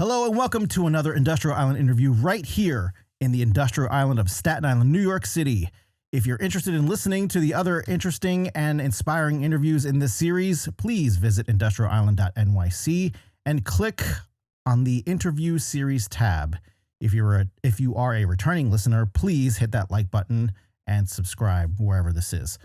Hello and welcome to another Industrial Island interview right here in the industrial island of Staten Island, New York City. If you're interested in listening to the other interesting and inspiring interviews in this series, please visit industrialisland.nyc and click on the interview series tab. If you are a returning listener, please hit that like button and subscribe wherever this is.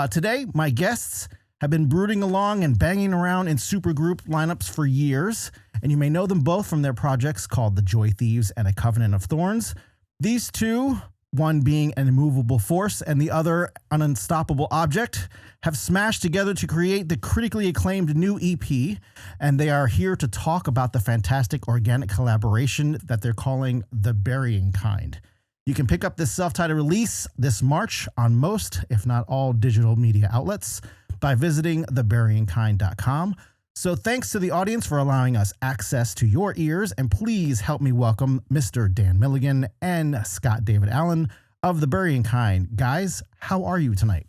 Today, my guests have been brooding along and banging around in supergroup lineups for years, and you may know them both from their projects called The Joy Thieves and A Covenant of Thorns. These two, one being an immovable force and the other an unstoppable object, have smashed together to create the critically acclaimed new EP, and they are here to talk about the fantastic organic collaboration that they're calling The Burying Kind. You can pick up this self-titled release this March on most, if not all, digital media outlets by visiting theburyingkind.com. So thanks to the audience for allowing us access to your ears, and please help me welcome Mr. Dan Milligan and Scott David Allen of The Burying Kind. Guys, how are you tonight?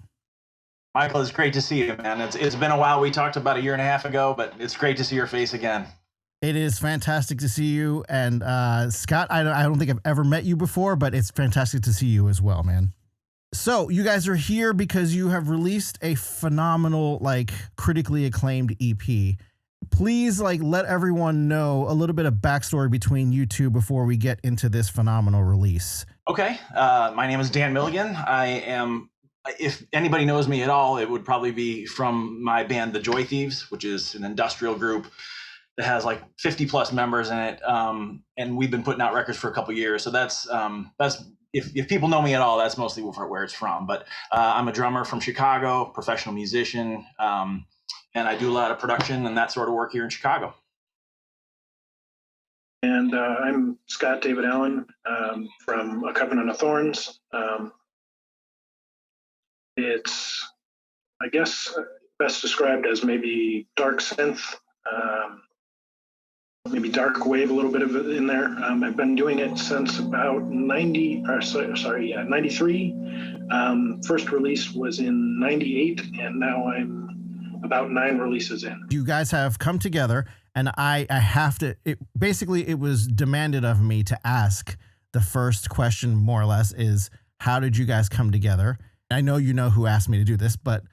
Michael, it's great to see you, man. It's been a while. We talked about a year and a half ago, but it's great to see your face again. It is fantastic to see you. And Scott, I don't think I've ever met you before, but it's fantastic to see you as well, man. So you guys are here because you have released a phenomenal, critically acclaimed EP. Please, let everyone know a little bit of backstory between you two before we get into this phenomenal release. Okay. My name is Dan Milligan. I am, if anybody knows me at all, it would probably be from my band, The Joy Thieves, which is an industrial group that has 50 plus members in it. And we've been putting out records for a couple years. So that's if people know me at all, that's mostly where it's from. But I'm a drummer from Chicago, professional musician, and I do a lot of production and that sort of work here in Chicago. And I'm Scott David Allen from A Covenant of Thorns. It's, I guess, best described as maybe dark synth, maybe dark wave, a little bit of it in there. I've been doing it since about 93. First release was in 98, and now I'm about 9 releases in. You guys have come together, and I have to, it was demanded of me to ask the first question, more or less, is how did you guys come together? I know you know who asked me to do this, but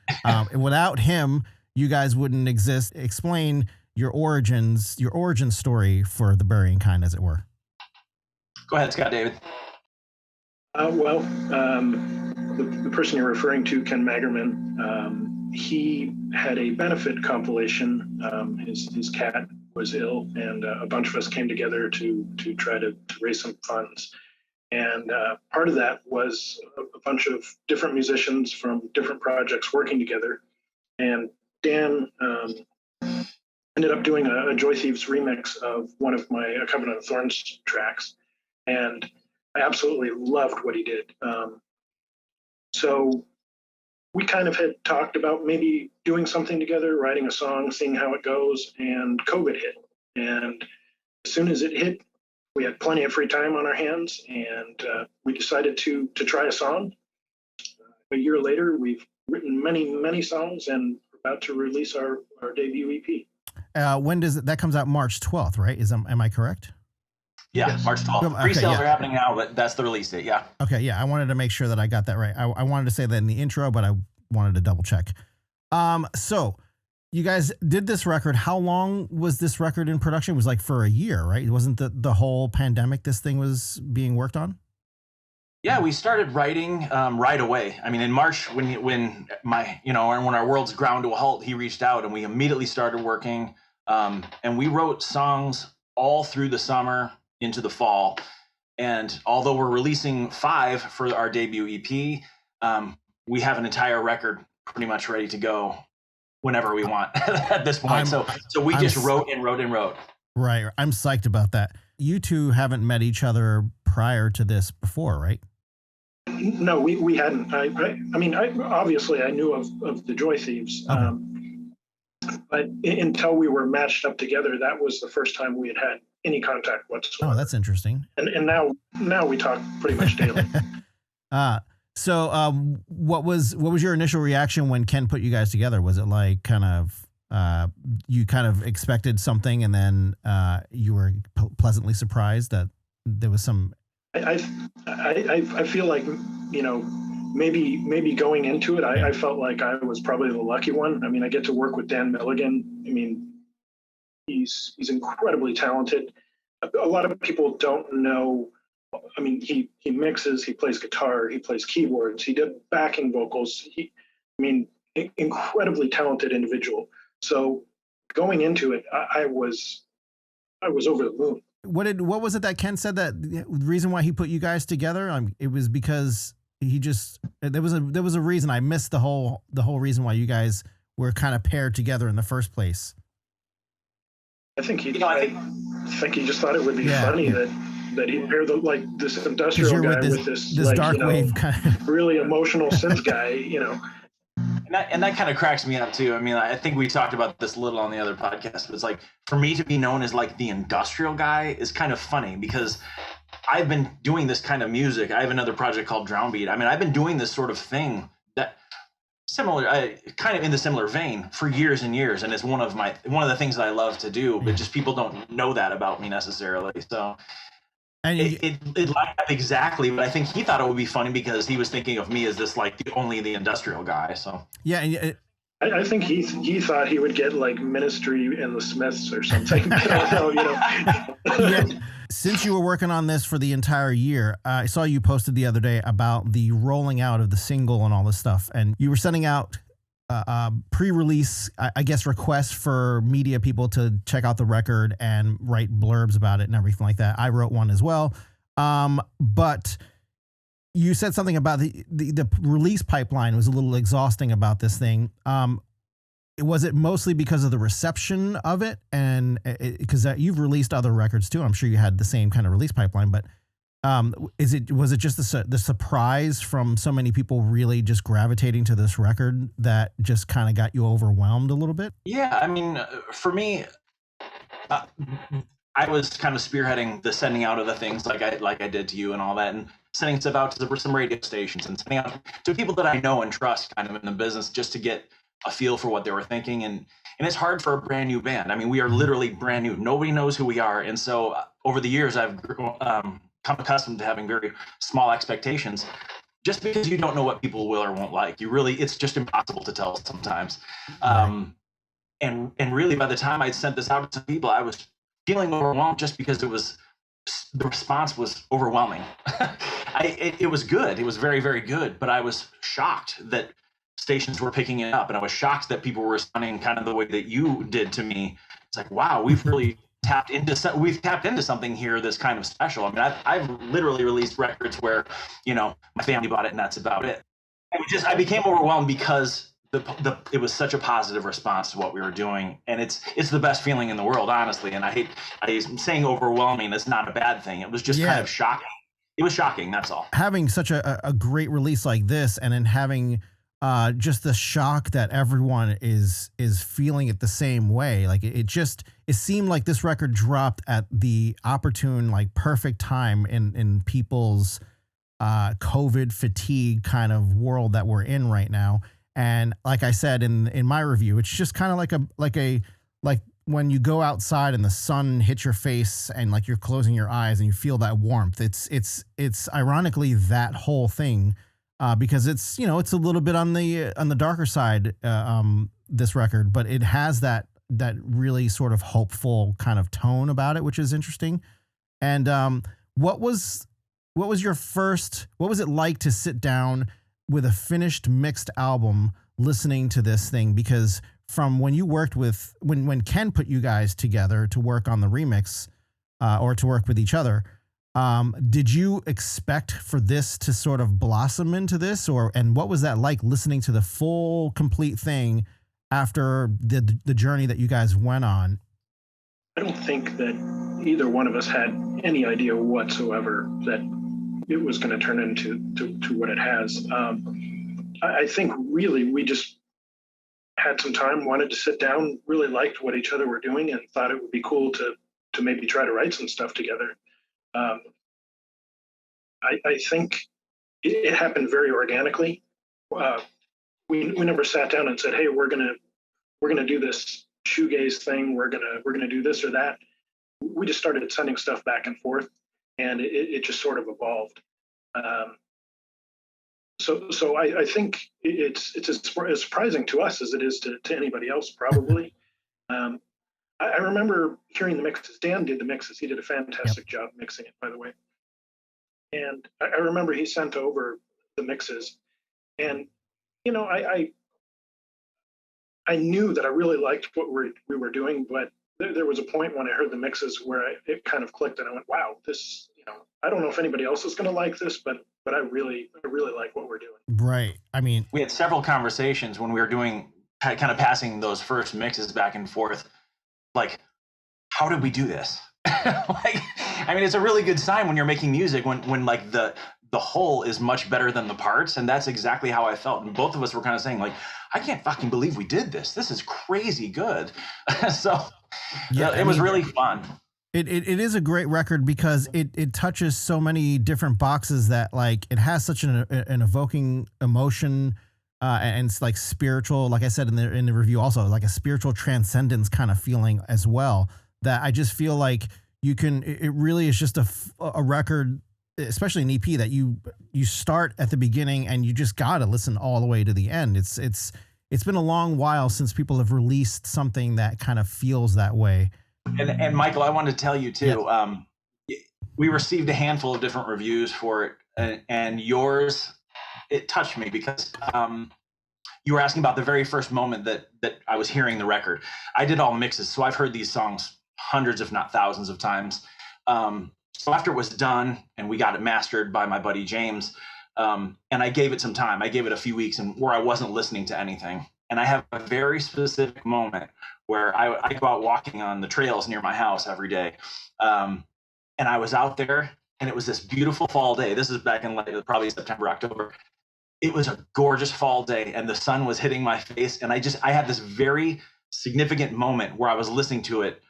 without him, you guys wouldn't exist. Explain your origin story for The Burying Kind, as it were. Go ahead, Scott David. The person you're referring to, Ken Magerman, he had a benefit compilation. His cat was ill, and a bunch of us came together to try to raise some funds. And part of that was a bunch of different musicians from different projects working together. And Dan ended up doing a Joy Thieves remix of one of my A Covenant of Thorns tracks, and I absolutely loved what he did. So we kind of had talked about maybe doing something together, writing a song, seeing how it goes, and COVID hit. And as soon as it hit, we had plenty of free time on our hands, and we decided to try a song. A year later, we've written many, many songs, and we're about to release our debut EP. When does that comes out? March 12th, right? Am I correct? Yeah, Yes. March 12th. Pre-sales are happening now, but that's the release date, yeah. Okay, yeah, I wanted to make sure that I got that right. I wanted to say that in the intro, but I wanted to double check. So you guys did this record. How long was this record in production? It was for a year, right? It wasn't the whole pandemic this thing was being worked on? Yeah, we started writing right away. I mean, in March, when our world's ground to a halt, he reached out and we immediately started working. And we wrote songs all through the summer into the fall. And although we're releasing 5 for our debut EP, we have an entire record pretty much ready to go whenever we want at this point. So we just wrote and wrote and wrote. Right. I'm psyched about that. You two haven't met each other prior to this before, right? No, we hadn't. I mean, obviously I knew of the Joy Thieves, okay. But until we were matched up together, that was the first time we had any contact whatsoever. Oh, that's interesting. And now we talk pretty much daily. So what was your initial reaction when Ken put you guys together? Was it kind of you kind of expected something, and then you were pleasantly surprised that there was some. I feel like, you know, maybe going into it, I felt like I was probably the lucky one. I mean, I get to work with Dan Milligan. I mean, he's incredibly talented. A lot of people don't know. I mean, he mixes, he plays guitar, he plays keyboards, he did backing vocals. Incredibly talented individual. So going into it, I was over the moon. What was it that Ken said that the reason why he put you guys together? It was because there was a reason. I missed the whole reason why you guys were kind of paired together in the first place. I think he just thought it would be funny that he paired this industrial guy with this like, dark wave kind of really emotional synth guy, you know. And that kind of cracks me up too. I mean, I think we talked about this a little on the other podcast, but it's like, for me to be known as like the industrial guy is kind of funny, because I've been doing this kind of music. I have another project called Drownbeat. I mean, I've been doing this sort of thing that kind of in the similar vein for years and years. And it's one of the things that I love to do, but just people don't know that about me necessarily. So and it lined up exactly, but I think he thought it would be funny because he was thinking of me as this like the industrial guy. So yeah, I think he thought he would get like Ministry and the Smiths or something. I don't know, you know. Yeah. Since you were working on this for the entire year, I saw you posted the other day about the rolling out of the single and all this stuff, and you were sending out pre-release, I guess, requests for media people to check out the record and write blurbs about it and everything like that. I wrote one as well. But you said something about the release pipeline was a little exhausting about this thing. Was it mostly because of the reception of it? And because you've released other records too, I'm sure you had the same kind of release pipeline, but was it just the surprise from so many people really just gravitating to this record that just kind of got you overwhelmed a little bit? Yeah, I mean, for me, I was kind of spearheading the sending out of the things like I did to you and all that, and sending stuff out to some radio stations and sending out to people that I know and trust kind of in the business, just to get a feel for what they were thinking. And it's hard for a brand new band. I mean, we are literally brand new. Nobody knows who we are. And so over the years, I've come accustomed to having very small expectations, just because you don't know what people will or won't like. It's just impossible to tell sometimes. And really, by the time I'd sent this out to people, I was feeling overwhelmed just because the response was overwhelming. It was good. It was very, very good. But I was shocked that stations were picking it up, and I was shocked that people were responding kind of the way that you did to me. It's like, wow, we've really tapped into something here that's kind of special. I mean, I've literally released records where, you know, my family bought it and that's about it. I became overwhelmed because it was such a positive response to what we were doing, and it's the best feeling in the world, honestly. And I saying overwhelming is not a bad thing. It was just kind of shocking. It was shocking. That's all. Having such a great release like this, and then having just the shock that everyone is feeling it the same way. Like it seemed like this record dropped at the opportune, like perfect time in people's COVID fatigue kind of world that we're in right now. And like I said in my review, it's just kind of like when you go outside and the sun hits your face and like you're closing your eyes and you feel that warmth. It's ironically that whole thing. Because it's a little bit on the darker side, this record, but it has that really sort of hopeful kind of tone about it, which is interesting. And what was it like to sit down with a finished mixed album listening to this thing? Because from when you worked with when Ken put you guys together to work on the remix or to work with each other. Did you expect for this to sort of blossom into this, and what was that like listening to the full complete thing after the journey that you guys went on? I don't think that either one of us had any idea whatsoever that it was going to turn into what it has. I think really we just had some time, wanted to sit down, really liked what each other were doing, and thought it would be cool to maybe try to write some stuff together. I think it happened very organically. We never sat down and said, "Hey, we're gonna we're going to do this shoegaze thing. We're going to do this or that. We just started sending stuff back and forth, and it just sort of evolved. So I think it's as surprising to us as it is to anybody else, probably. I remember hearing the mixes. Dan did the mixes. He did a fantastic job mixing it, by the way. And I remember he sent over the mixes, and I knew that I really liked what we were doing, but there was a point when I heard the mixes where it kind of clicked, and I went, "Wow, this! I don't know if anybody else is going to like this, but I really like what we're doing." Right. I mean, we had several conversations when we were doing kind of passing those first mixes back and forth. Like, how did we do this? It's a really good sign when you're making music when like the whole is much better than the parts, and that's exactly how I felt. And both of us were kind of saying, like, I can't fucking believe we did this. This is crazy good. So it was really fun. It is a great record because it touches so many different boxes that, like, it has such an evoking emotion, and it's like spiritual, like I said in the review, also like a spiritual transcendence kind of feeling as well, that I just feel like it really is just a record, especially an EP, that you start at the beginning and you just got to listen all the way to the end. It's been a long while since people have released something that kind of feels that way. And Michael, I wanted to tell you too, we received a handful of different reviews for it, and yours, it touched me because you were asking about the very first moment that I was hearing the record. I did all mixes, so I've heard these songs hundreds, if not thousands of times. So after it was done and we got it mastered by my buddy James, and I gave it some time, I gave it a few weeks, and where I wasn't listening to anything. And I have a very specific moment where I go out walking on the trails near my house every day. And I was out there, and it was this beautiful fall day. This is back in probably September, October. It was a gorgeous fall day, and the sun was hitting my face. And I had this very significant moment where I was listening to it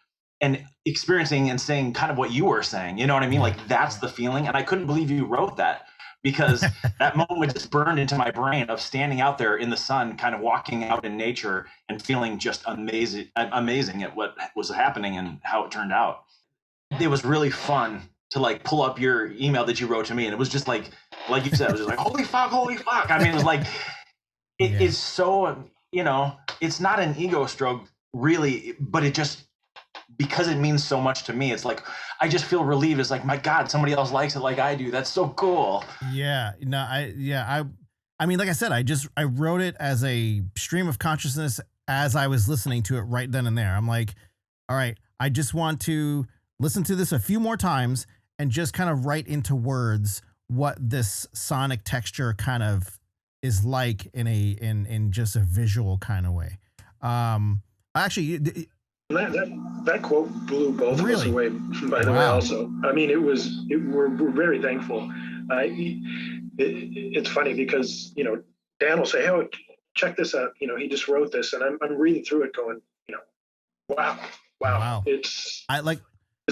and experiencing and saying kind of what you were saying. You know what I mean? Like, that's the feeling. And I couldn't believe you wrote that, because that moment just burned into my brain of standing out there in the sun, kind of walking out in nature and feeling just amazing at what was happening and how it turned out. It was really fun to like pull up your email that you wrote to me. And it was just like you said, it was just like, holy fuck. I mean, it was like, it is so, it's not an ego stroke really, but it just, because it means so much to me, it's like, I just feel relieved. It's like, my God, somebody else likes it like I do. That's so cool. Yeah. No, I mean, like I said, I wrote it as a stream of consciousness as I was listening to it right then and there. I'm like, all right, I just want to listen to this a few more times and just kind of write into words what this sonic texture kind of is like in just a visual kind of way. Actually, that quote blew both of us away, by the way, also. I mean, we're very thankful. It's funny because, Dan will say, "Hey, check this out. He just wrote this," and I'm reading through it going, wow. It's like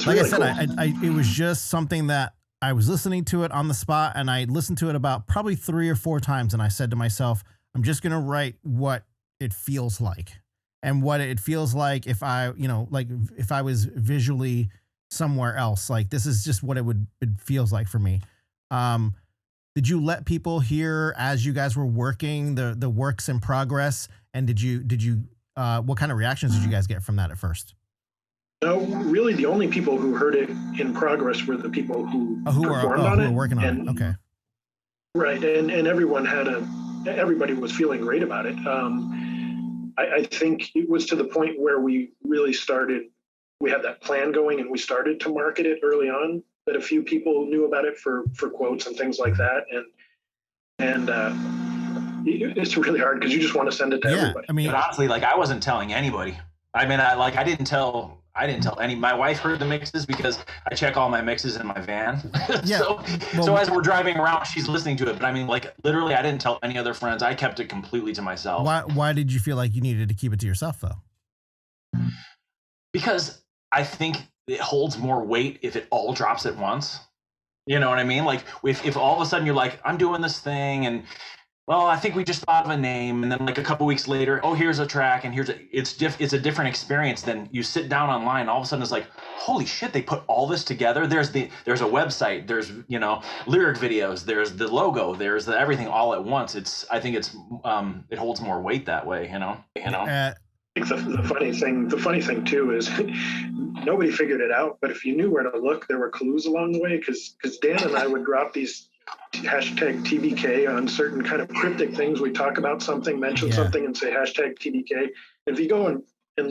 really I said, cool. It was just something that I was listening to it on the spot, and I listened to it about probably 3 or 4 times, and I said to myself, I'm just going to write what it feels like. And what it feels like if I was visually somewhere else. Like, this is just what it feels like for me. Did you let people hear as you guys were working the works in progress? And did you what kind of reactions did you guys get from that at first? No, really, the only people who heard it in progress were the people who performed on it. Who were working on it. Okay. Right, and everybody was feeling great about it. I think it was to the point where we really we had that plan going, and we started to market it early on, that a few people knew about it for quotes and things like that. And it's really hard because you just want to send it to everybody. I mean, but honestly, like, I wasn't telling anybody. I mean, I didn't tell any. My wife heard the mixes because I check all my mixes in my van. So as we're driving around, she's listening to it. But I mean, like, literally, I didn't tell any other friends. I kept it completely to myself. Why did you feel like you needed to keep it to yourself, though? Because I think it holds more weight if it all drops at once. You know what I mean? Like, if all of a sudden you're like, I'm doing this thing, and well, I think we just thought of a name, and then like a couple weeks later, oh, here's a track, and it's a different experience than you sit down online. All of a sudden, it's like, holy shit, they put all this together. There's a website, there's lyric videos, there's the logo, there's the everything all at once. I think it holds more weight that way, I think the funny thing too is nobody figured it out, but if you knew where to look, there were clues along the way. Because Dan and I would drop these hashtag TBK on certain kind of cryptic things. We talk about something, mention something, and say hashtag TBK. And if you go and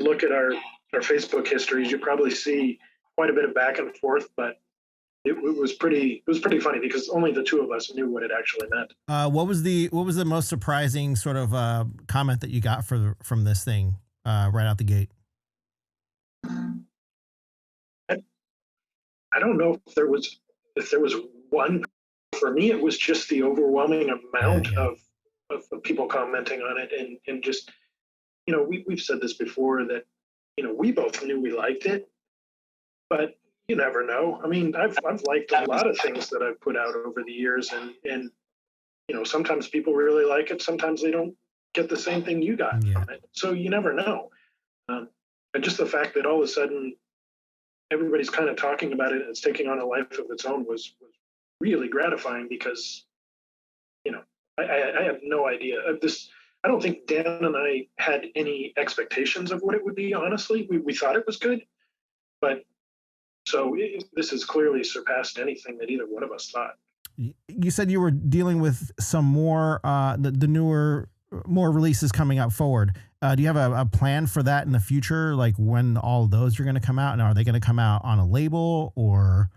look at our Facebook histories, you probably see quite a bit of back and forth. But it was pretty funny because only the two of us knew what it actually meant. What was the most surprising sort of comment that you got from this thing right out the gate? I don't know if there was one. For me, it was just the overwhelming amount of people commenting on it, and just, we've said this before that, we both knew we liked it, but you never know. I mean, I've liked a lot of things that I've put out over the years, and sometimes people really like it, sometimes they don't get the same thing you got from it, so you never know. And just the fact that all of a sudden everybody's kind of talking about it and it's taking on a life of its own was really gratifying, because I have no idea of this. I don't think Dan and I had any expectations of what it would be, honestly. We thought it was good, but this has clearly surpassed anything that either one of us thought. You said you were dealing with some more the newer, more releases coming up forward. Do you have a plan for that in the future, like when all of those are going to come out, and are they going to come out on a label, or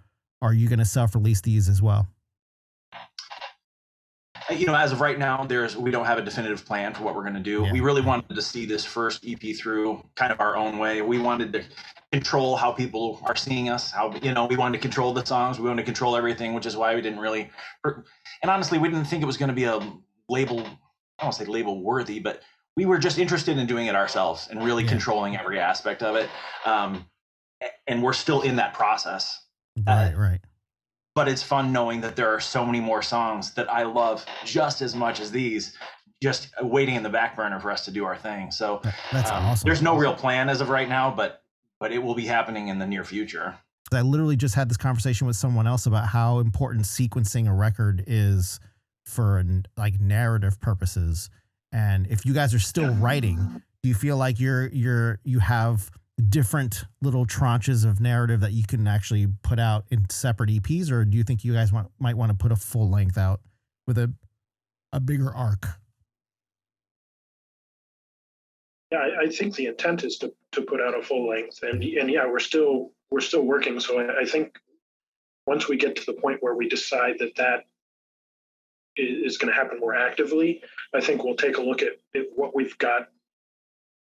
are you going to self-release these as well? As of right now, we don't have a definitive plan for what we're going to do. We really wanted to see this first EP through kind of our own way. We wanted to control how people are seeing us, we wanted to control the songs. We wanted to control everything, which is why we didn't really, and honestly, we didn't think it was going to be a label, I don't want to say label worthy, but we were just interested in doing it ourselves and really controlling every aspect of it. And we're still in that process. Right. But it's fun knowing that there are so many more songs that I love just as much as these, just waiting in the back burner for us to do our thing. So that's awesome. There's no real plan as of right now, but it will be happening in the near future. I literally just had this conversation with someone else about how important sequencing a record is for like narrative purposes. And if you guys are still writing, do you feel like you have different little tranches of narrative that you can actually put out in separate EPs, or do you think you guys might want to put a full length out with a bigger arc? Yeah, I think the intent is to put out a full length, and yeah, we're still working. So I think once we get to the point where we decide that is going to happen more actively, I think we'll take a look at what we've got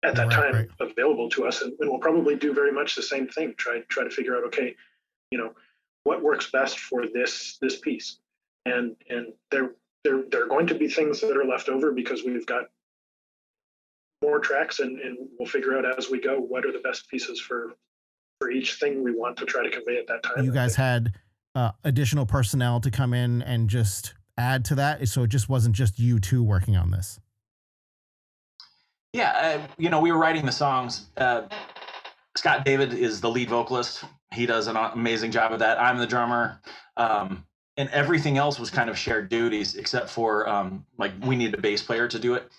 at that time available to us, and we'll probably do very much the same thing. Try to figure out, okay, what works best for this piece, and there are going to be things that are left over because we've got more tracks, and we'll figure out as we go what are the best pieces for each thing we want to try to convey at that time. You guys had additional personnel to come in and just add to that, so it just wasn't just you two working on this. Yeah, we were writing the songs. Scott David is the lead vocalist. He does an amazing job of that. I'm the drummer. And everything else was kind of shared duties, except for we needed a bass player to do it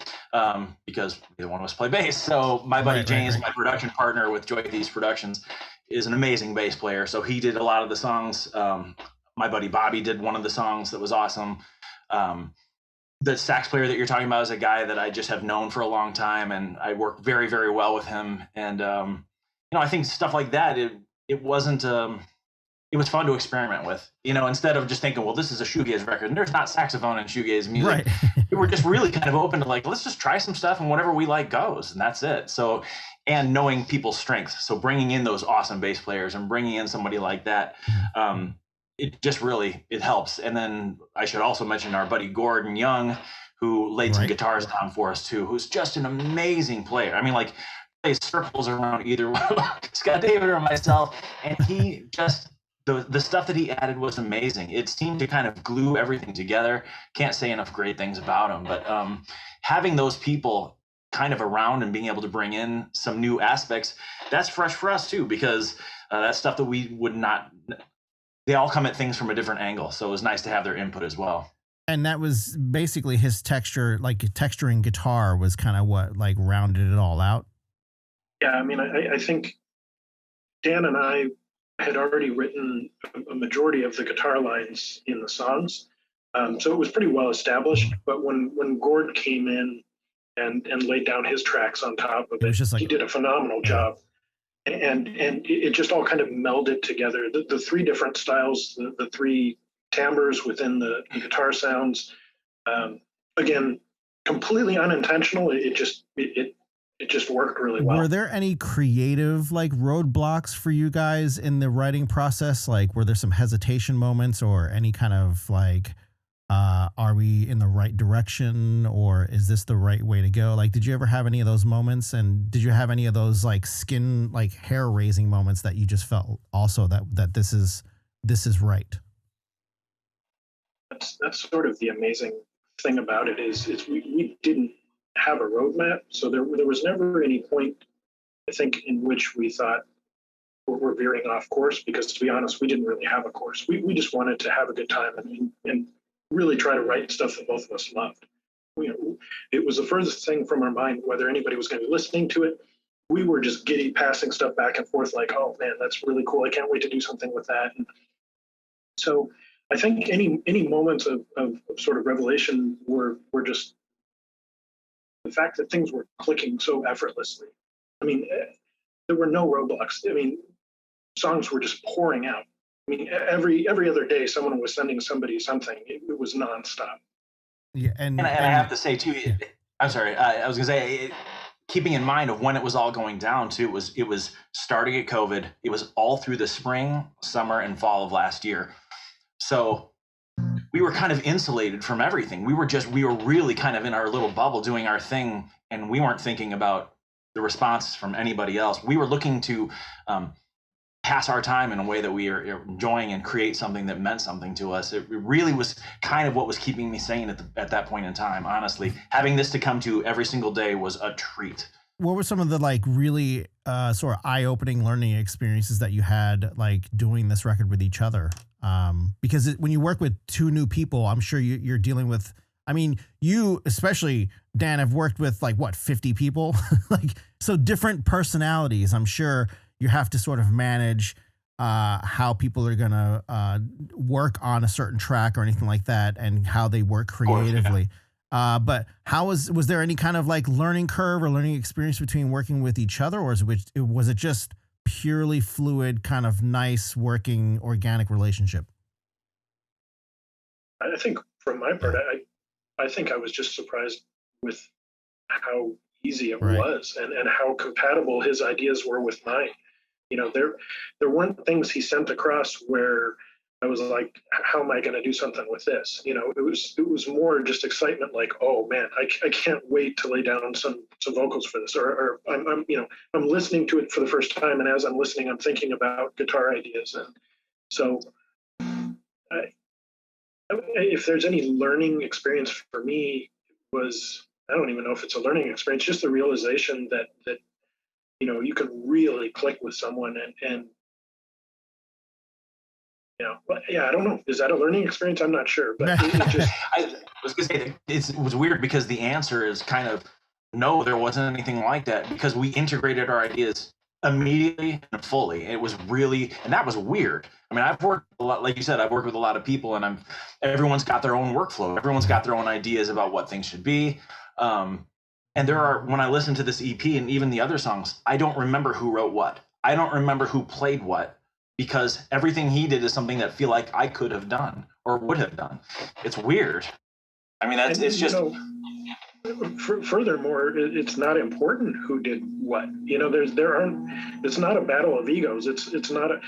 because neither one of us play bass. So my buddy James, my production partner with Joy Thieves Productions, is an amazing bass player. So he did a lot of the songs. My buddy Bobby did one of the songs that was awesome. The sax player that you're talking about is a guy that I just have known for a long time, and I work very, very well with him. And I think stuff like that, it wasn't. It was fun to experiment with, instead of just thinking, well, this is a shoegaze record, and there's not saxophone in shoegaze music. We were just really kind of open to let's just try some stuff, and whatever we like goes, and that's it. So, and knowing people's strengths, so bringing in those awesome bass players and bringing in somebody like that. It just really, it helps. And then I should also mention our buddy Gordon Young, who laid some guitars down for us too, who's just an amazing player. I mean, plays circles around either Scott David or myself, and he just the stuff that he added was amazing. It seemed to kind of glue everything together. Can't say enough great things about him, but having those people kind of around and being able to bring in some new aspects, that's fresh for us too, because that's stuff that we would not, they all come at things from a different angle. So it was nice to have their input as well. And that was basically his texture, like texturing guitar was kind of what like rounded it all out. Yeah, I mean, I think Dan and I had already written a majority of the guitar lines in the songs. So it was pretty well established. But when Gord came in and laid down his tracks on top of it, he did a phenomenal job. And it just all kind of melded together. The three different styles, the three timbres within the guitar sounds, again, completely unintentional. It just worked really well. Were there any creative like roadblocks for you guys in the writing process? Like, were there some hesitation moments or any kind of like, are we in the right direction or is this the right way to go? Like, did you ever have any of those moments? And did you have any of those like skin, like hair raising moments that you just felt also that this is right? That's sort of the amazing thing about it is we didn't have a roadmap. So there was never any point, I think, in which we thought we're veering off course, because to be honest, we didn't really have a course. We just wanted to have a good time and really try to write stuff that both of us loved. It was the furthest thing from our mind whether anybody was going to be listening to it. We were just giddy passing stuff back and forth like, oh man, that's really cool. I can't wait to do something with that. And so I think any moments of sort of revelation were just the fact that things were clicking so effortlessly. I mean, there were no roadblocks. I mean, songs were just pouring out. I mean, every other day, someone was sending somebody something. It was nonstop. Yeah, and I have to say too. Yeah. I'm sorry. I was gonna say, keeping in mind of when it was all going down too. It was starting at COVID. It was all through the spring, summer, and fall of last year. So we were kind of insulated from everything. We were really kind of in our little bubble doing our thing, and we weren't thinking about the response from anybody else. We were looking to pass our time in a way that we are enjoying and create something that meant something to us. It really was kind of what was keeping me sane at that point in time. Honestly, having this to come to every single day was a treat. What were some of the like really sort of eye-opening learning experiences that you had like doing this record with each other? Because when you work with two new people, I'm sure you're dealing with, I mean, you, especially Dan, have worked with like what, 50 people, like, so different personalities. I'm sure you have to sort of manage how people are going to work on a certain track or anything like that, and how they work creatively. But was there any kind of like learning curve or learning experience between working with each other, or was it just purely fluid, kind of nice working organic relationship? I think from my part, I think I was just surprised with how easy it was and how compatible his ideas were with mine. You know, there weren't things he sent across where I was like, how am I going to do something with this? You know, it was more just excitement, like, oh man, I can't wait to lay down some vocals for this, or I'm listening to it for the first time, and as I'm listening, I'm thinking about guitar ideas, and so if there's any learning experience for me, was, I don't even know if it's a learning experience, just the realization that you know, you can really click with someone and you know, but yeah, I don't know. Is that a learning experience? I'm not sure, but it just. I was gonna say it was weird because the answer is kind of no. There wasn't anything like that because we integrated our ideas immediately and fully. It was really, and that was weird. I mean, I've worked a lot, like you said, I've worked with a lot of people, and everyone's got their own workflow. Everyone's got their own ideas about what things should be. And when I listen to this EP and even the other songs, I don't remember who wrote what. I don't remember who played what, because everything he did is something that I feel like I could have done or would have done. It's weird. I mean, it's just. Furthermore, it's not important who did what. You know, it's not a battle of egos. It's not a,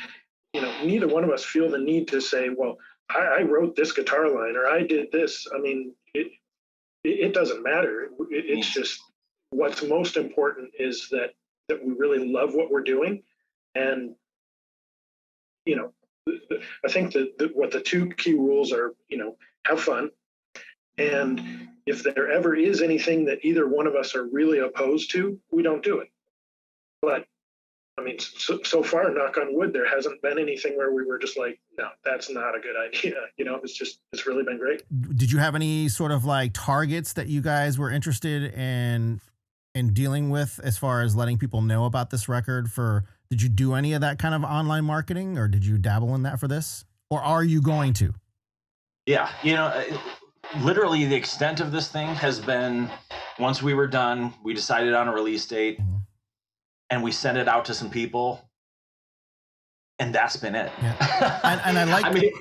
you know, neither one of us feel the need to say, well, I wrote this guitar line or I did this. I mean, it doesn't matter. It's just what's most important is that we really love what we're doing, and you know, I think that what the two key rules are, have fun. And if there ever is anything that either one of us are really opposed to, we don't do it. But I mean, so far, knock on wood, there hasn't been anything where we were just like, no, that's not a good idea. It's really been great. Did you have any sort of like targets that you guys were interested in dealing with as far as letting people know about this record? Did you do any of that kind of online marketing, or did you dabble in that for this, or are you going to? Yeah. Literally the extent of this thing has been, once we were done, we decided on a release date. Mm-hmm. And we sent it out to some people, and that's been it. Yeah. And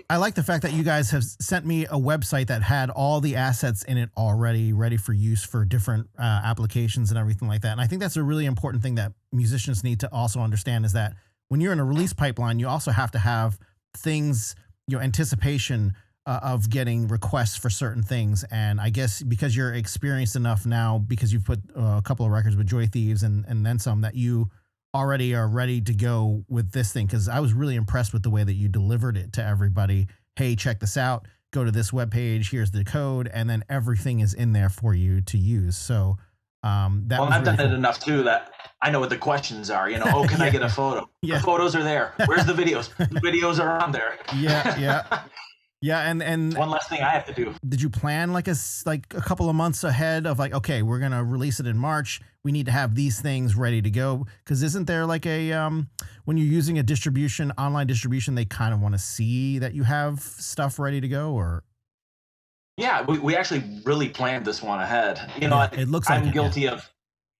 I like the fact that you guys have sent me a website that had all the assets in it already ready for use for different applications and everything like that. And I think that's a really important thing that musicians need to also understand, is that when you're in a release pipeline, you also have to have things, anticipation of getting requests for certain things. And I guess because you're experienced enough now, because you've put a couple of records with Joy Thieves and then some, that you already are ready to go with this thing. Because I was really impressed with the way that you delivered it to everybody. Hey, check this out. Go to this webpage. Here's the code. And then everything is in there for you to use. So I've done it enough too that I know what the questions are. Can I get a photo? Yeah. The photos are there. Where's the videos? The videos are on there. Yeah. Yeah, and one last thing I have to do. Did you plan like a couple of months ahead of like, okay, we're gonna release it in March, we need to have these things ready to go? Because isn't there like a when you're using a online distribution, they kind of want to see that you have stuff ready to go? Or yeah, we actually really planned this one ahead. It looks like I'm guilty of,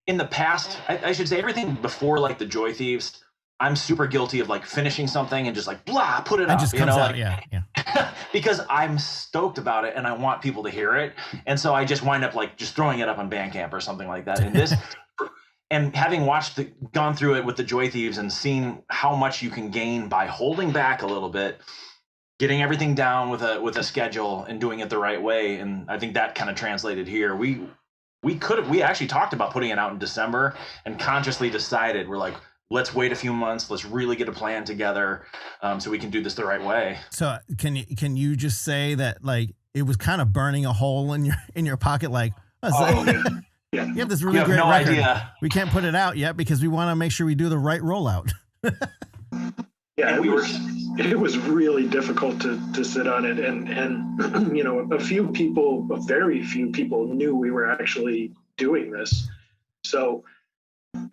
in the past, I should say everything before like the Joy Thieves, I'm super guilty of like finishing something and just like blah, put it up. Just comes out, yeah. Because I'm stoked about it and I want people to hear it, and so I just wind up like just throwing it up on Bandcamp or something like that. And this, and having gone through it with the Joy Thieves and seen how much you can gain by holding back a little bit, getting everything down with a schedule and doing it the right way, and I think that kind of translated here. We actually talked about putting it out in December and consciously decided, we're like, let's wait a few months. Let's really get a plan together, so we can do this the right way. So can you just say that like it was kind of burning a hole in your pocket? Like, you have this really great record. Idea. We can't put it out yet because we want to make sure we do the right rollout. Yeah, it was really difficult to sit on it, and very few people knew we were actually doing this. So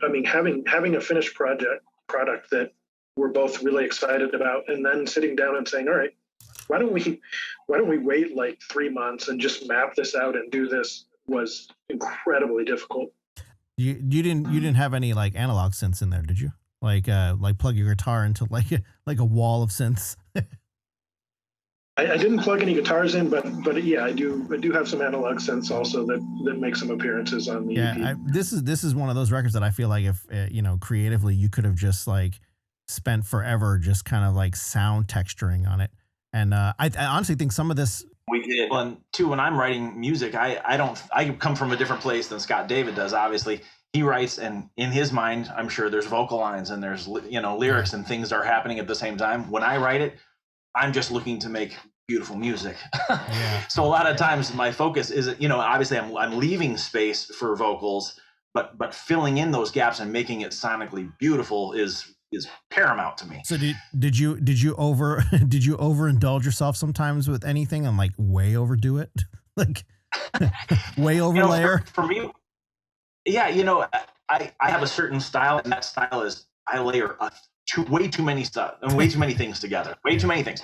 I mean, having a finished product that we're both really excited about, and then sitting down and saying, all right, why don't we wait like 3 months and just map this out and do this, was incredibly difficult. You didn't have any like analog synths in there, did you? Like plug your guitar into like a wall of synths. I didn't plug any guitars in, but yeah, I do have some analog synths also that make some appearances on the EP. This is one of those records that I feel like if creatively you could have just like spent forever just kind of like sound texturing on it. And I honestly think some of this we did. Well, too, when I'm writing music, I come from a different place than Scott David does. Obviously, he writes, and in his mind, I'm sure there's vocal lines and there's lyrics and things are happening at the same time. When I write it, I'm just looking to make beautiful music. Yeah. So a lot of times my focus is, obviously I'm leaving space for vocals, but filling in those gaps and making it sonically beautiful is paramount to me. So did you overindulge yourself sometimes with anything and like way overdo it? Like way over layer? For me, yeah, I have a certain style, and that style is I layer way too many stuff and way too many things together, way too many things,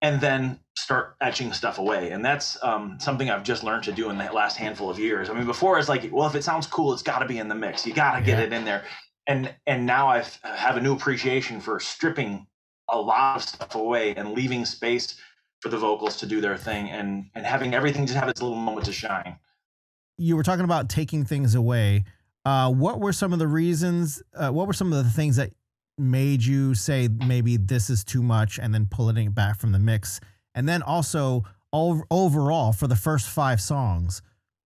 and then start etching stuff away. And that's something I've just learned to do in the last handful of years. I mean, before it's like, well, if it sounds cool, it's got to be in the mix. You got to get it in there. And now I have a new appreciation for stripping a lot of stuff away and leaving space for the vocals to do their thing, and having everything just have its little moment to shine. You were talking about taking things away. What were some of the reasons? What were some of the things that made you say maybe this is too much and then pulling it back from the mix? And then also overall for the first 5 songs,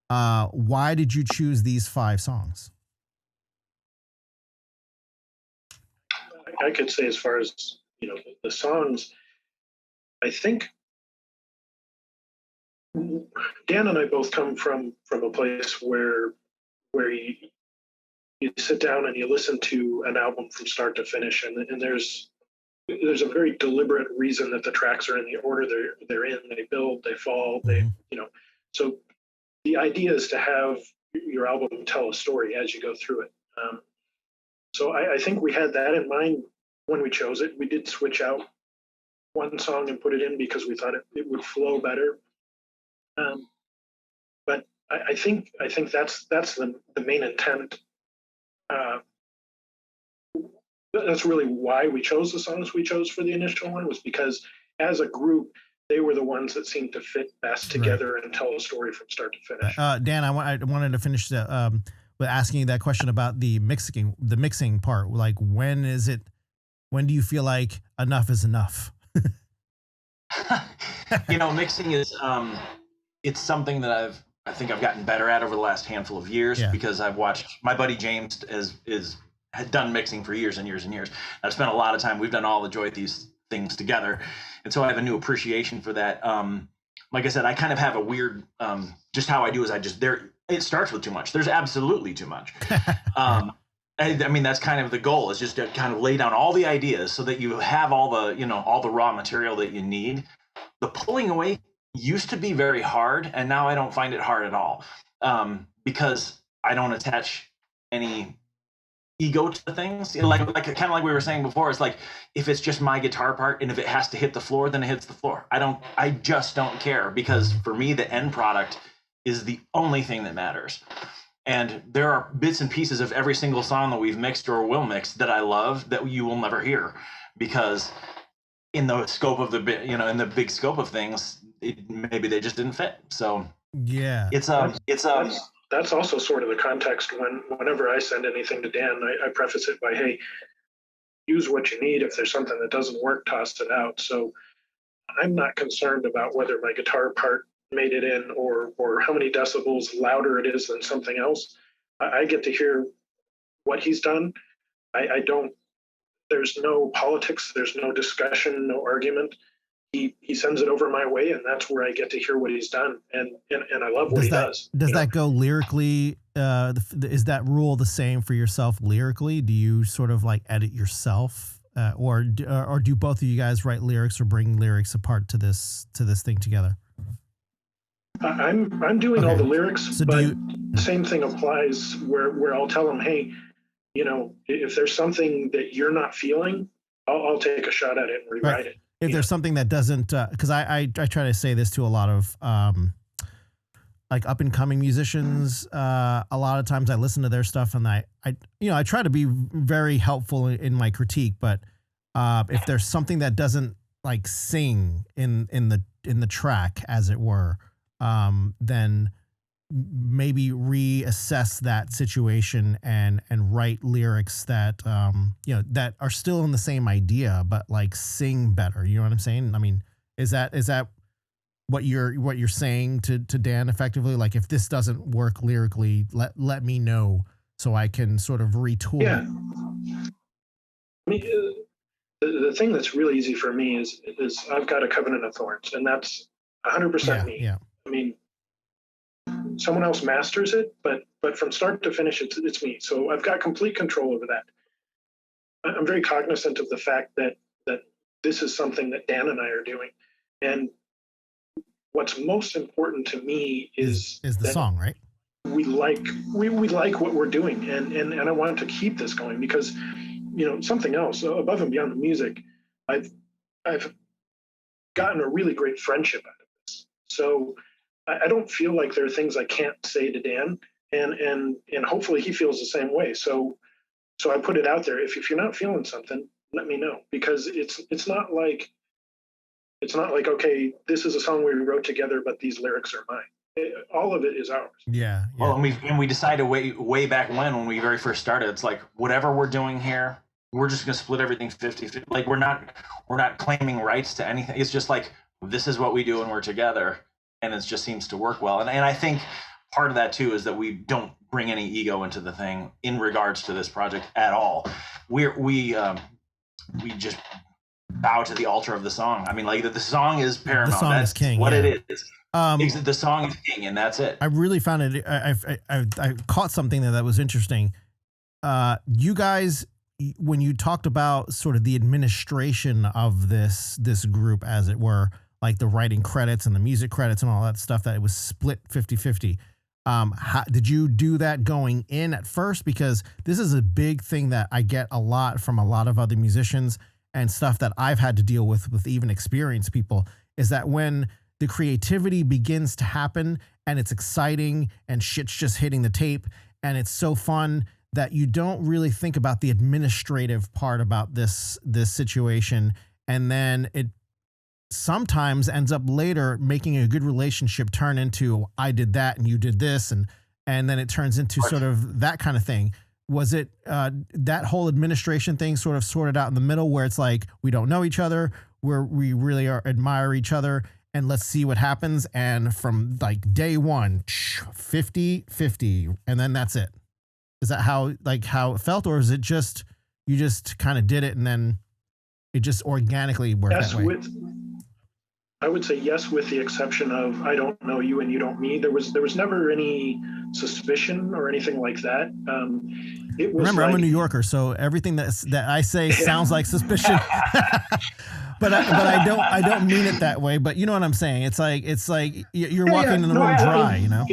why did you choose these 5 songs? I could say as far as the songs. I think Dan and I both come from a place where you sit down and you listen to an album from start to finish, and there's a very deliberate reason that the tracks are in the order they're in. They build, they fall, Mhm. So the idea is to have your album tell a story as you go through it. So I think we had that in mind when we chose it. We did switch out one song and put it in because we thought it would flow better. But I think that's the main intent. That's really why we chose the songs we chose for the initial one, was because as a group, they were the ones that seemed to fit best together and tell a story from start to finish. Dan, I wanted to finish with asking you that question about the mixing part. Like, when do you feel like enough is enough? Mixing is it's something that I think I've gotten better at over the last handful of years, because I've watched my buddy James had done mixing for years and years and years. I've spent a lot of time. We've done all the Joy Thieves things together, and so I have a new appreciation for that. Like I said, I kind of have a weird just how I do is it starts with too much. There's absolutely too much. I mean, that's kind of the goal, is just to kind of lay down all the ideas so that you have all the raw material that you need. The pulling away used to be very hard, and now I don't find it hard at all, because I don't attach any ego to things. Like kind of like we were saying before, it's like, if it's just my guitar part and if it has to hit the floor, then it hits the floor. I just don't care, because for me, the end product is the only thing that matters. And there are bits and pieces of every single song that we've mixed or will mix that I love that you will never hear, because in the scope of in the big scope of things, maybe they just didn't fit. So yeah, that's also sort of the context whenever I send anything to Dan, I preface it by, hey, use what you need. If there's something that doesn't work, toss it out. So I'm not concerned about whether my guitar part made it in or how many decibels louder it is than something else. I get to hear what he's done. I don't, there's no politics, there's no discussion, no argument. He sends it over my way, and that's where I get to hear what he's done, and I love what he does. Does that go lyrically? Is that rule the same for yourself lyrically? Do you sort of like edit yourself, or do both of you guys write lyrics or bring lyrics apart to this thing together? I'm doing all the lyrics, so but the same thing applies where I'll tell him, hey, if there's something that you're not feeling, I'll take a shot at it and rewrite it. If there's something that doesn't, because I try to say this to a lot of like up and coming musicians. A lot of times I listen to their stuff, and I try to be very helpful in my critique. But if there's something that doesn't like sing in the track, as it were, then maybe reassess that situation and write lyrics that that are still in the same idea but like sing better. You know what I'm saying? I mean, is that what you're saying to Dan effectively? Like, if this doesn't work lyrically, let me know so I can sort of retool. Yeah. I mean, the thing that's really easy for me is I've got a covenant of thorns, and that's 100% me. Yeah. I mean, someone else masters it, but from start to finish, it's me. So I've got complete control over that. I'm very cognizant of the fact that this is something that Dan and I are doing, and what's most important to me is the song, right? We like what we're doing, and I want to keep this going, because something else above and beyond the music, I've gotten a really great friendship out of this. So I don't feel like there are things I can't say to Dan, and hopefully he feels the same way. So I put it out there. If you're not feeling something, let me know, because it's not like okay, this is a song we wrote together, but these lyrics are mine. All of it is ours. Yeah. Well, and we decided way back when we very first started, it's like, whatever we're doing here, we're just gonna split everything 50-50. Like, we're not claiming rights to anything. It's just like, this is what we do and we're together. And it just seems to work well. And I think part of that too is that we don't bring any ego into the thing in regards to this project at all. We just bow to the altar of the song. I mean, like the song is paramount. The song that's is king. what yeah. it is. The song is king, and that's it. I really found it. I caught something that was interesting. You guys, when you talked about sort of the administration of this group, as it were, like the writing credits and the music credits and all that stuff, that it was split 50-50. How, did you do that going in at first? Because this is a big thing that I get a lot from a lot of other musicians and stuff that I've had to deal with even experienced people, is that when the creativity begins to happen and it's exciting and shit's just hitting the tape and it's so fun, that you don't really think about the administrative part about this situation. And then it sometimes ends up later making a good relationship turn into, I did that and you did this. And then it turns into sort of that kind of thing. Was it that whole administration thing sort of sorted out in the middle, where it's like, we don't know each other, we really admire each other, and let's see what happens. And from like day one, 50-50, and then that's it. Is that how it felt, or is it just, you just kind of did it and then it just organically worked that way? I would say yes, with the exception of, I don't know you and you don't me. There was never any suspicion or anything like that. It was, remember, I'm a New Yorker, so everything that I say sounds like suspicion. But I don't mean it that way. But you know what I'm saying? It's like you're walking in the room dry, you know.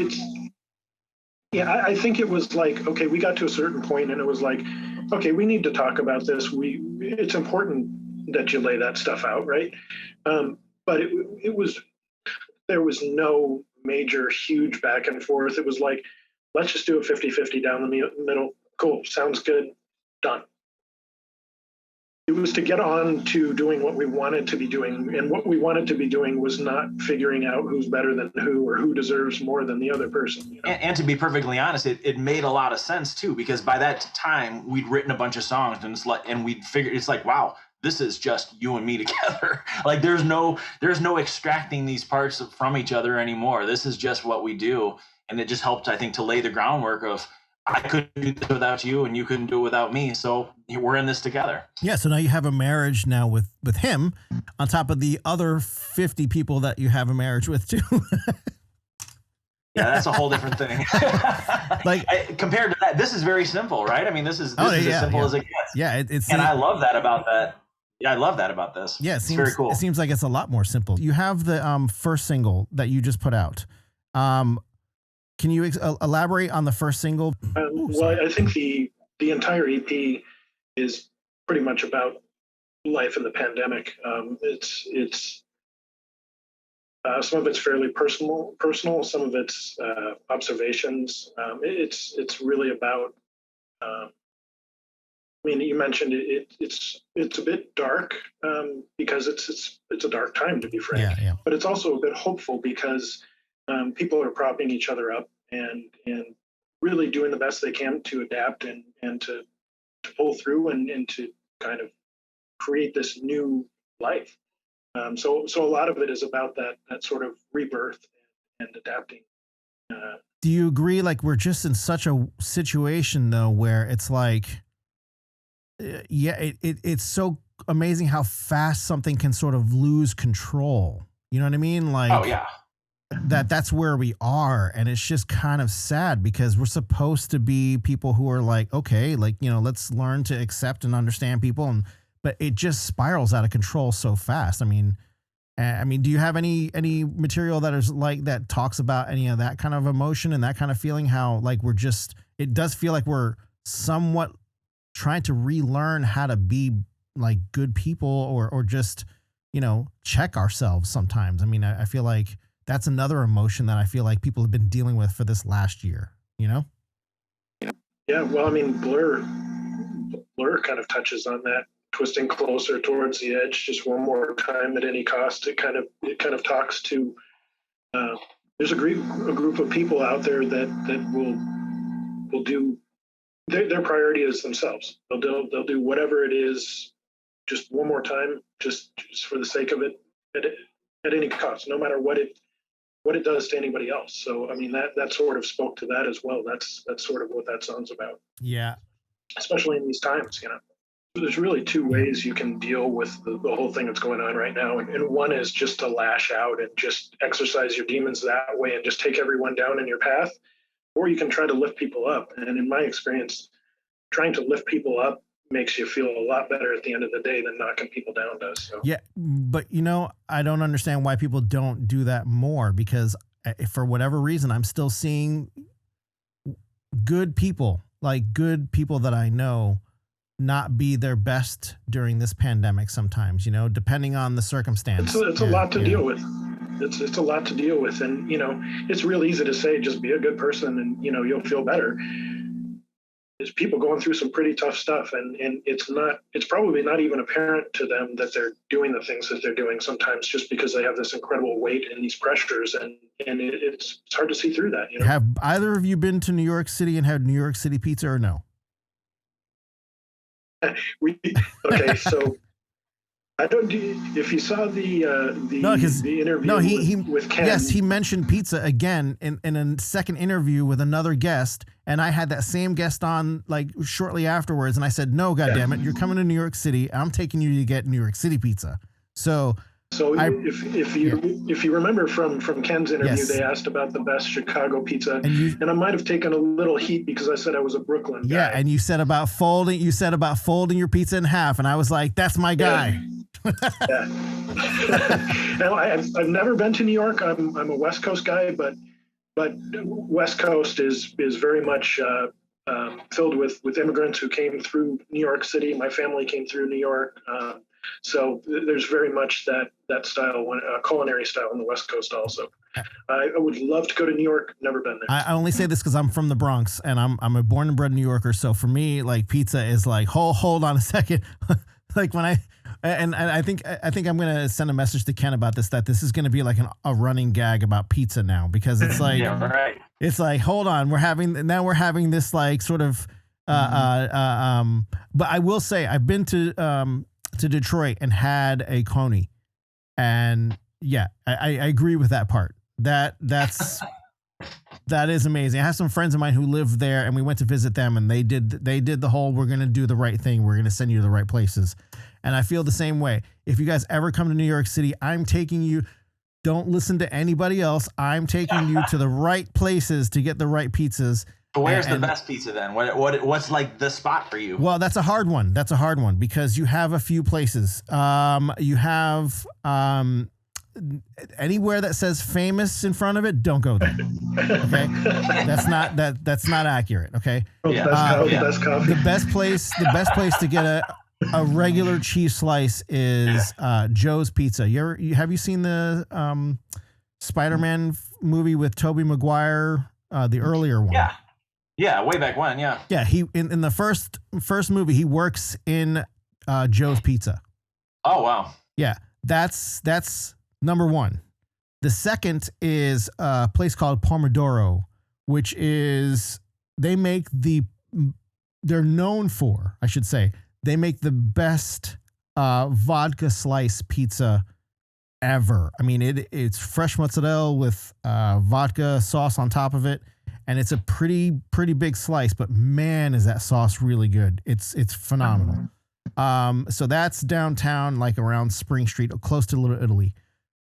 I think it was like, okay, we got to a certain point and it was like, okay, we need to talk about this. It's important that you lay that stuff out, right? But there was no major, huge back and forth. It was like, let's just do it 50-50 down the middle. Cool, sounds good, done. It was to get on to doing what we wanted to be doing. And what we wanted to be doing was not figuring out who's better than who or who deserves more than the other person. You know? And to be perfectly honest, it made a lot of sense too, because by that time we'd written a bunch of songs and we'd figured, it's like, wow, this is just you and me together. Like there's no extracting these parts from each other anymore. This is just what we do. And it just helped, I think, to lay the groundwork of, I couldn't do this without you and you couldn't do it without me. So we're in this together. Yeah. So now you have a marriage now with him on top of the other 50 people that you have a marriage with too. Yeah, that's a whole different thing. Like compared to that, this is very simple, right? I mean, this is as simple as it gets. Yeah. And I love that about that. Yeah, I love that about this. Yeah, it's very cool. It seems like it's a lot more simple. You have the first single that you just put out. Can you elaborate on the first single? Well, I think the entire EP is pretty much about life in the pandemic. It's some of it's fairly personal. Some of it's observations. It's really about. I mean, you mentioned it's a bit dark because it's a dark time, to be frank. Yeah. But it's also a bit hopeful because people are propping each other up and really doing the best they can to adapt and to pull through and to kind of create this new life. So a lot of it is about that sort of rebirth and adapting. Do you agree? Like, we're just in such a situation though, where it's like, it's so amazing how fast something can sort of lose control. You know what I mean? Like, oh yeah, that's where we are. And it's just kind of sad because we're supposed to be people who are like, okay, like, you know, let's learn to accept and understand people. But it just spirals out of control so fast. I mean, do you have any material that is like that talks about any of that kind of emotion and that kind of feeling? How like it does feel like we're somewhat trying to relearn how to be like good people or just, you know, check ourselves sometimes. I mean, I feel like that's another emotion that I feel like people have been dealing with for this last year, you know? Yeah. Well, I mean, Blur kind of touches on that, twisting closer towards the edge just one more time at any cost. It kind of talks to, there's a group of people out there that will do, their priority is themselves. They'll do whatever it is, just one more time, just for the sake of it, at any cost, no matter what it does to anybody else. So I mean that sort of spoke to that as well. That's sort of what that song's about. Yeah, especially in these times, you know. There's really two ways you can deal with the whole thing that's going on right now. And one is just to lash out and just exercise your demons that way and just take everyone down in your path. Or you can try to lift people up. And in my experience, trying to lift people up makes you feel a lot better at the end of the day than knocking people down does. So. Yeah, but I don't understand why people don't do that more, because for whatever reason, I'm still seeing good people that I know not be their best during this pandemic sometimes, depending on the circumstance. It's a lot to deal with. It's a lot to deal with. And, it's real easy to say, just be a good person and, you'll feel better. There's people going through some pretty tough stuff, and it's probably not even apparent to them that they're doing the things that they're doing sometimes, just because they have this incredible weight and these pressures, and it's hard to see through that. Have either of you been to New York City and had New York City pizza, or no? Okay, so I don't. If you saw the interview with Ken, yes, he mentioned pizza again in a second interview with another guest, and I had that same guest on like shortly afterwards, and I said, "No, goddammit, you're coming to New York City. I'm taking you to get New York City pizza." So if you remember from Ken's interview, yes, they asked about the best Chicago pizza, and I might have taken a little heat because I said I was a Brooklyn guy. Yeah, and you said about folding your pizza in half, and I was like, "That's my guy." Yeah. Now, I've never been to New York. I'm a West Coast guy, but West Coast is very much filled with immigrants who came through New York City. My family came through New York. So there's very much that style, culinary style on the West Coast also. I would love to go to New York. Never been there. I only say this because I'm from the Bronx, and I'm a born and bred New Yorker. So for me, like, pizza is like, hold on a second. Like when I think I'm going to send a message to Ken about this, that this is going to be like a running gag about pizza now, because it's like, yeah, right. It's like, hold on, we're having this like sort of, but I will say I've been to Detroit and had a coney, and yeah, I agree with that part. That is amazing. I have some friends of mine who live there, and we went to visit them, and they did the whole, we're going to do the right thing, we're going to send you to the right places. And I feel the same way. If you guys ever come to New York City, I'm taking you. Don't listen to anybody else. I'm taking you to the right places to get the right pizzas. But where's the best pizza then? What's like the spot for you? Well, that's a hard one. Because you have a few places. You have anywhere that says famous in front of it, don't go there. Okay, that's not accurate. Okay, best coffee. The best place to get a regular cheese slice is Joe's Pizza. Have you seen the Spider-Man movie with Tobey Maguire, the earlier one? Yeah, way back when. Yeah, he in the first movie, he works in Joe's Pizza. Oh wow. Yeah, that's number one. The second is a place called Pomodoro, which is they're known for, I should say, they make the best vodka slice pizza ever. I mean, it's fresh mozzarella with vodka sauce on top of it, and it's a pretty big slice. But man, is that sauce really good! It's phenomenal. So that's downtown, like around Spring Street, close to Little Italy.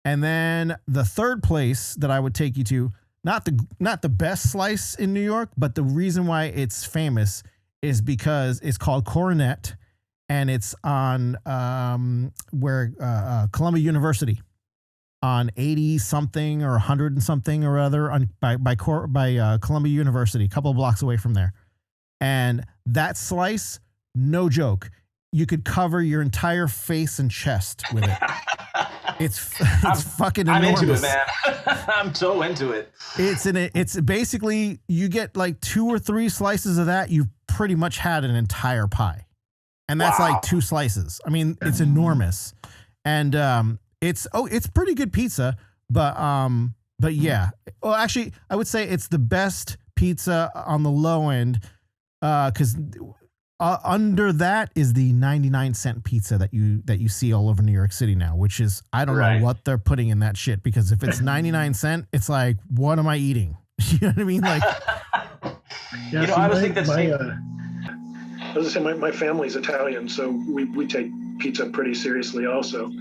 And then the third place that I would take you to, not the best slice in New York, but the reason why it's famous is because it's called Coronet, and it's on Columbia University, on 80 something or 100 and something or other by Columbia University, a couple of blocks away from there. And that slice, no joke, you could cover your entire face and chest with it. It's fucking enormous. I'm into it, man. I'm so into it. It's basically, you get like 2 or 3 slices of that, you've pretty much had an entire pie. And that's like 2 slices. I mean, it's enormous. And it's pretty good pizza, but yeah. Well, actually, I would say it's the best pizza on the low end, because under that is the 99-cent pizza that you see all over New York City now, which is, I don't know what they're putting in that shit, because if it's 99 cent, it's like, what am I eating? You know what I mean? Like, I was thinking that as I say, my family's Italian, so we take pizza pretty seriously also.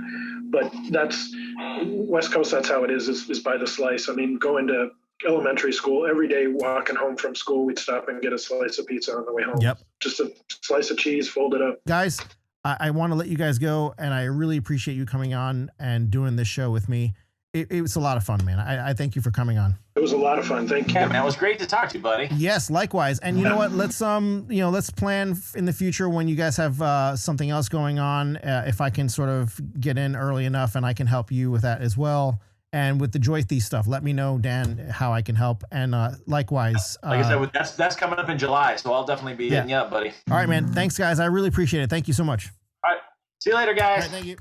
But that's West Coast. That's how it is by the slice. I mean, going to elementary school every day, walking home from school, we'd stop and get a slice of pizza on the way home. Yep. Just a slice of cheese, fold it up. Guys, I want to let you guys go, and I really appreciate you coming on and doing this show with me. It was a lot of fun, man. I thank you for coming on. It was a lot of fun. Thank you. Yeah, man, it was great to talk to you, buddy. Yes, likewise. And you know what? Let's let's plan in the future when you guys have something else going on. If I can sort of get in early enough, and I can help you with that as well. And with the Joy Thief stuff, let me know, Dan, how I can help. And likewise, like I said, that's coming up in July, so I'll definitely be hitting you up, buddy. All right, man. Thanks, guys. I really appreciate it. Thank you so much. All right. See you later, guys. All right, thank you.